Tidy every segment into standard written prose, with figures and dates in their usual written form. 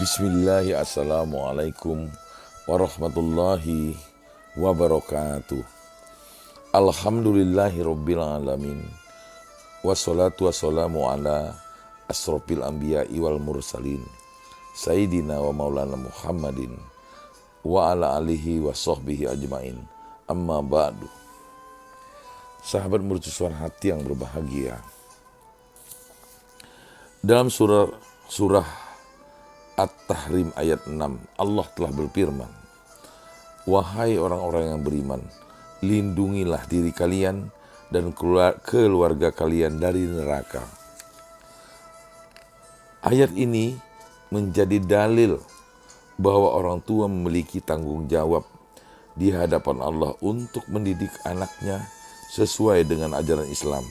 Bismillah, assalamualaikum warahmatullahi wabarakatuh. Alhamdulillahi rabbil alamin. Wassalatu wassalamu ala asrofil anbiya'i wal mursalin Sayyidina wa maulana Muhammadin wa ala alihi wa sahbihi ajmain. Amma ba'du. Sahabat mercusuar hati yang berbahagia, dalam surah At-Tahrim ayat 6, Allah telah berfirman, "Wahai orang-orang yang beriman, lindungilah diri kalian dan keluarga kalian dari neraka." Ayat ini menjadi dalil bahwa orang tua memiliki tanggung jawab di hadapan Allah untuk mendidik anaknya sesuai dengan ajaran Islam.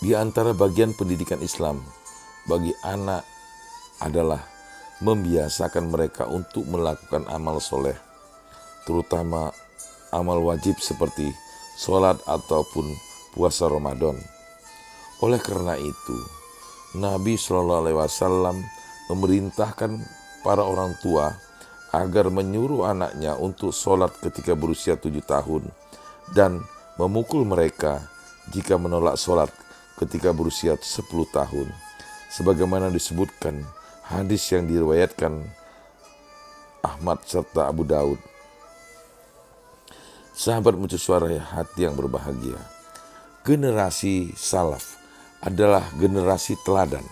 Di antara bagian pendidikan Islam bagi anak adalah membiasakan mereka untuk melakukan amal soleh, terutama amal wajib seperti sholat ataupun puasa Ramadan. Oleh karena itu, Nabi SAW memerintahkan para orang tua agar menyuruh anaknya untuk sholat ketika berusia 7 tahun dan memukul mereka jika menolak sholat ketika berusia 10 tahun. Sebagaimana disebutkan hadis yang diriwayatkan Ahmad serta Abu Daud. Sahabat mercusuar hati yang berbahagia, generasi salaf adalah generasi teladan,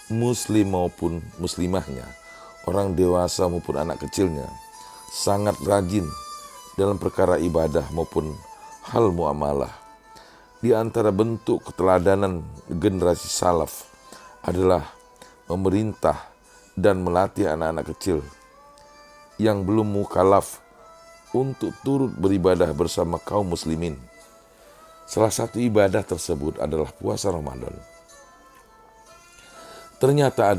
muslim maupun muslimahnya, orang dewasa maupun anak kecilnya, sangat rajin dalam perkara ibadah maupun hal muamalah. Di antara bentuk keteladanan generasi salaf adalah memerintah dan melatih anak-anak kecil yang belum mukallaf untuk turut beribadah bersama kaum muslimin. Salah satu ibadah tersebut adalah puasa Ramadan. Ternyata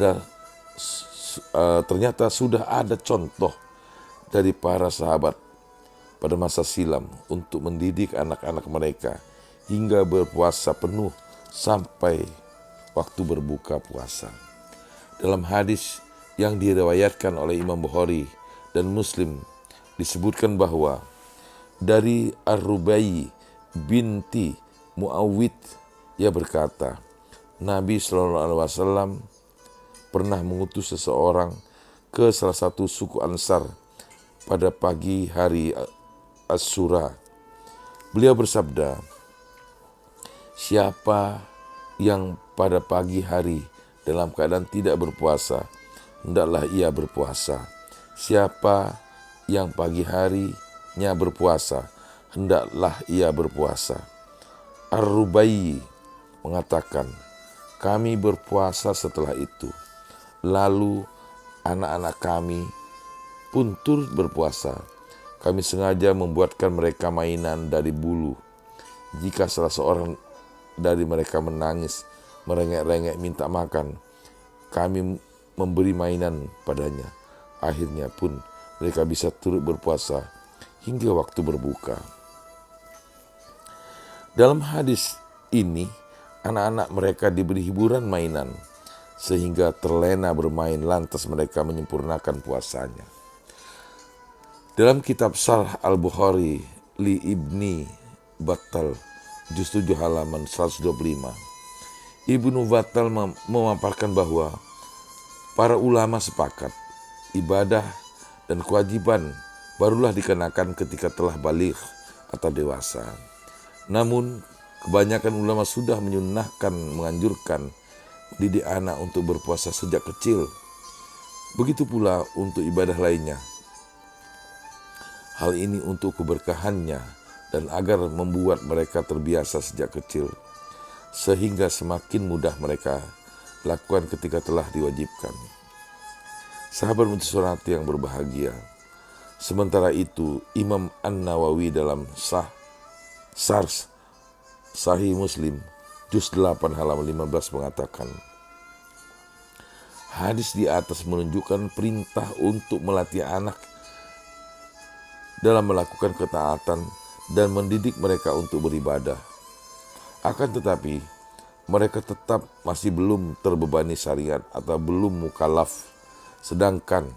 sudah ada contoh dari para sahabat pada masa silam untuk mendidik anak-anak mereka hingga berpuasa penuh sampai waktu berbuka puasa. Dalam hadis yang diriwayatkan oleh Imam Bukhari dan Muslim disebutkan bahwa dari Ar-Rubai binti Muawwid, ia berkata, Nabi SAW pernah mengutus seseorang ke salah satu suku Ansar pada pagi hari Asyura. Beliau bersabda, "Siapa yang pada pagi hari dalam keadaan tidak berpuasa, hendaklah ia berpuasa. Siapa yang pagi harinya berpuasa, hendaklah ia berpuasa." Ar-Rubai mengatakan, "Kami berpuasa setelah itu. Lalu anak-anak kami pun turut berpuasa. Kami sengaja membuatkan mereka mainan dari bulu. Jika salah seorang dari mereka menangis, merengek-rengek minta makan, kami memberi mainan padanya. Akhirnya pun mereka bisa turut berpuasa hingga waktu berbuka." Dalam hadis ini, anak-anak mereka diberi hiburan mainan sehingga terlena bermain, lantas mereka menyempurnakan puasanya. Dalam kitab Sharh Al-Bukhari li Ibni Battal juz 7 halaman 125, Ibnu Battal memaparkan bahwa para ulama sepakat ibadah dan kewajiban barulah dikenakan ketika telah baligh atau dewasa. Namun kebanyakan ulama sudah menganjurkan mendidik anak untuk berpuasa sejak kecil. Begitu pula untuk ibadah lainnya. Hal ini untuk keberkahannya dan agar membuat mereka terbiasa sejak kecil, sehingga semakin mudah mereka lakukan ketika telah diwajibkan. Sahabat mercusuar hati yang berbahagia, sementara itu Imam An-Nawawi dalam Sahih Muslim juz 8 halaman 15 mengatakan, hadis di atas menunjukkan perintah untuk melatih anak dalam melakukan ketaatan dan mendidik mereka untuk beribadah. Akan tetapi, mereka tetap masih belum terbebani syariat atau belum mukallaf. Sedangkan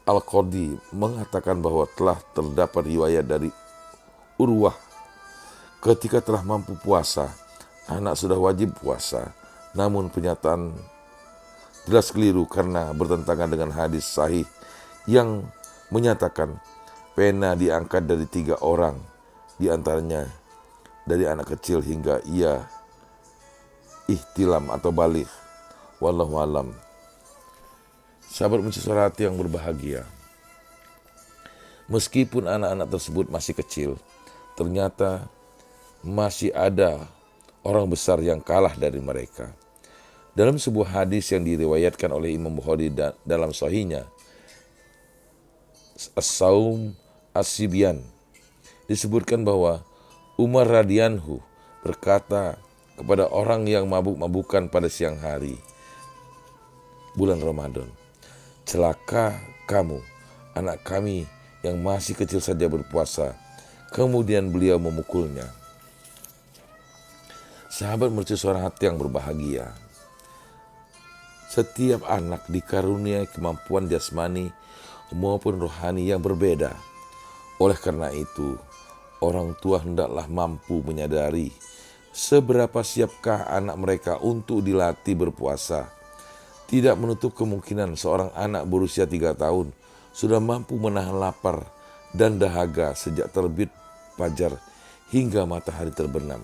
Al-Qadhi mengatakan bahwa telah terdapat riwayat dari Urwah, ketika telah mampu puasa, anak sudah wajib puasa. Namun pernyataan jelas keliru karena bertentangan dengan hadis sahih yang menyatakan pena diangkat dari 3 orang, di antaranya dari anak kecil hingga ia ihtilam atau balik. Wallahu alam. Sahabat Munci Suara Hati yang berbahagia, meskipun anak-anak tersebut masih kecil, ternyata masih ada orang besar yang kalah dari mereka. Dalam sebuah hadis yang diriwayatkan oleh Imam Bukhari dalam sahihnya, As-Saum As-Sibyan, disebutkan bahwa Umar radhiyallahu berkata kepada orang yang mabuk-mabukan pada siang hari bulan Ramadan, "Celaka kamu, anak kami yang masih kecil saja berpuasa." Kemudian beliau memukulnya. Sahabat Merci Suara Hati yang berbahagia, setiap anak dikaruniai kemampuan jasmani maupun rohani yang berbeda. Oleh karena itu, orang tua hendaklah mampu menyadari seberapa siapkah anak mereka untuk dilatih berpuasa. Tidak menutup kemungkinan seorang anak berusia 3 tahun sudah mampu menahan lapar dan dahaga sejak terbit fajar hingga matahari terbenam.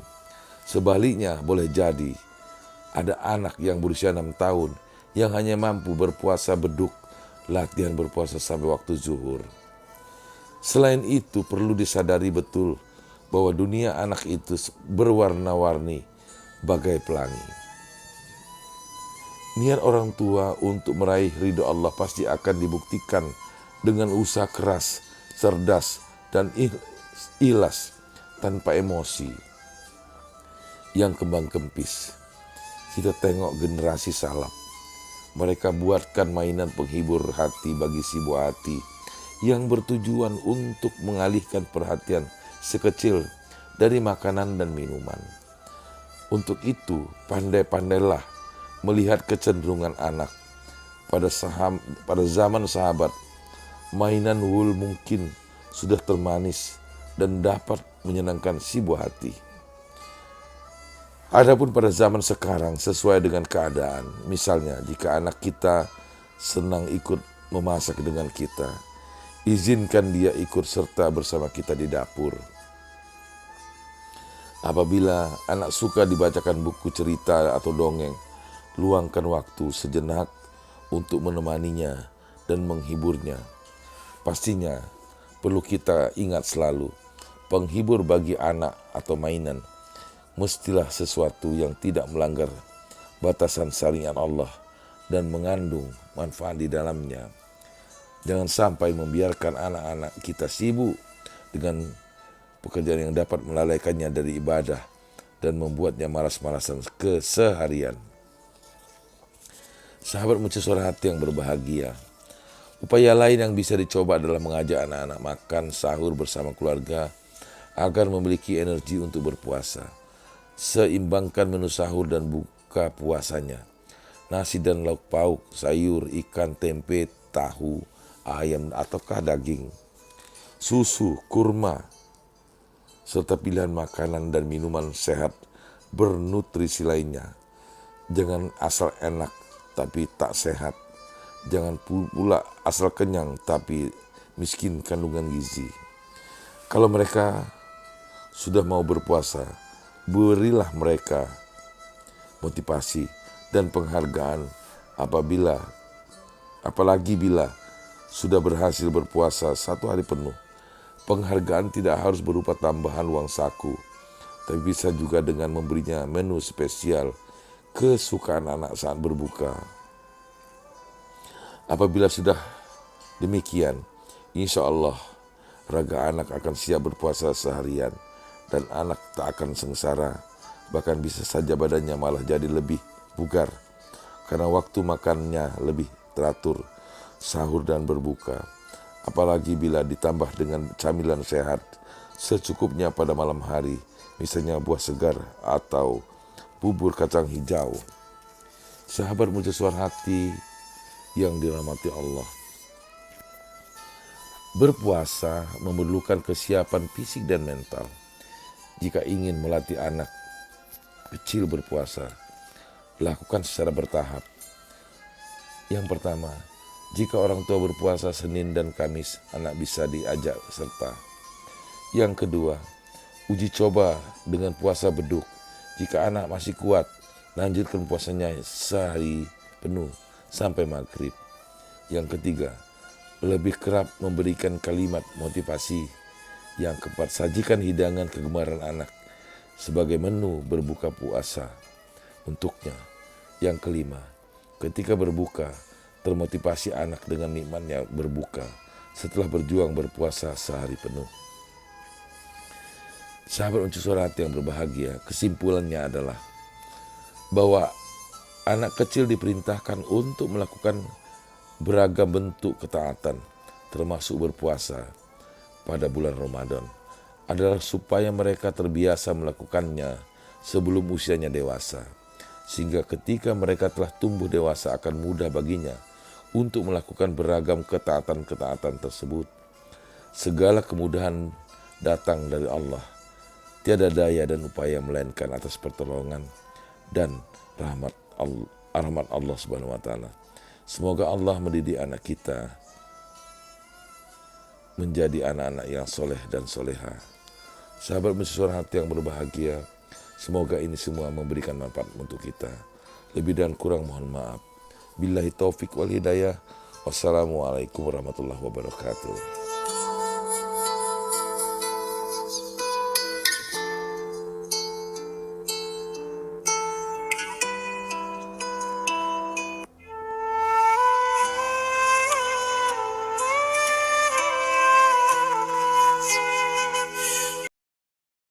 Sebaliknya, boleh jadi ada anak yang berusia 6 tahun yang hanya mampu berpuasa beduk, latihan berpuasa sampai waktu zuhur. Selain itu, perlu disadari betul bahwa dunia anak itu berwarna-warni bagai pelangi. Niat orang tua untuk meraih ridho Allah pasti akan dibuktikan dengan usaha keras, cerdas, dan ikhlas tanpa emosi yang kembang kempis. Kita tengok generasi salaf. Mereka buatkan mainan penghibur hati bagi si buah hati yang bertujuan untuk mengalihkan perhatian sekecil dari makanan dan minuman. Untuk itu, pandai-pandailah melihat kecenderungan anak. Pada zaman sahabat, mainan wul mungkin sudah termanis dan dapat menyenangkan si buah hati. Adapun pada zaman sekarang, sesuai dengan keadaan, misalnya jika anak kita senang ikut memasak dengan kita, izinkan dia ikut serta bersama kita di dapur. Apabila anak suka dibacakan buku cerita atau dongeng, luangkan waktu sejenak untuk menemaninya dan menghiburnya. Pastinya perlu kita ingat selalu, penghibur bagi anak atau mainan mestilah sesuatu yang tidak melanggar batasan syariat Allah dan mengandung manfaat di dalamnya. Jangan sampai membiarkan anak-anak kita sibuk dengan pekerjaan yang dapat melalaikannya dari ibadah dan membuatnya malas-malasan keseharian. Sahabat Munci Suara Hati yang berbahagia, upaya lain yang bisa dicoba adalah mengajak anak-anak makan sahur bersama keluarga agar memiliki energi untuk berpuasa. Seimbangkan menu sahur dan buka puasanya. Nasi dan lauk pauk, sayur, ikan, tempe, tahu, ayam ataukah daging, susu, kurma, serta pilihan makanan dan minuman sehat bernutrisi lainnya. Jangan asal enak tapi tak sehat. Jangan pula asal kenyang tapi miskin kandungan gizi. Kalau mereka sudah mau berpuasa, berilah mereka motivasi dan penghargaan apalagi bila sudah berhasil berpuasa 1 hari penuh. Penghargaan tidak harus berupa tambahan uang saku, tapi bisa juga dengan memberinya menu spesial kesukaan anak saat berbuka. Apabila sudah demikian, insya Allah raga anak akan siap berpuasa seharian dan anak tak akan sengsara, bahkan bisa saja badannya malah jadi lebih bugar karena waktu makannya lebih teratur, sahur dan berbuka. Apalagi bila ditambah dengan camilan sehat secukupnya pada malam hari, misalnya buah segar atau bubur kacang hijau. Sahabat mercusuar hati yang dirahmati Allah, berpuasa memerlukan kesiapan fisik dan mental. Jika ingin melatih anak kecil berpuasa, lakukan secara bertahap. Yang pertama, jika orang tua berpuasa Senin dan Kamis, anak bisa diajak serta. Yang kedua, uji coba dengan puasa beduk. Jika anak masih kuat, lanjutkan puasanya sehari penuh sampai maghrib. Yang ketiga, lebih kerap memberikan kalimat motivasi. Yang keempat, sajikan hidangan kegemaran anak sebagai menu berbuka puasa untuknya. Yang kelima, ketika berbuka, termotivasi anak dengan nikmatnya berbuka setelah berjuang berpuasa sehari penuh. Sahabat mercusuar hati yang berbahagia, kesimpulannya adalah bahwa anak kecil diperintahkan untuk melakukan beragam bentuk ketaatan, termasuk berpuasa pada bulan Ramadan, adalah supaya mereka terbiasa melakukannya sebelum usianya dewasa, sehingga ketika mereka telah tumbuh dewasa akan mudah baginya untuk melakukan beragam ketaatan-ketaatan tersebut. Segala kemudahan datang dari Allah, tiada daya dan upaya melainkan atas pertolongan dan rahmat Allah Subhanahu wa taala. Semoga Allah mendidik anak kita menjadi anak-anak yang soleh dan soleha. Sahabat mercusuar hati yang berbahagia, semoga ini semua memberikan manfaat untuk kita. Lebih dan kurang mohon maaf. Billahi taufik wal hidayah. Wassalamualaikum warahmatullahi wabarakatuh.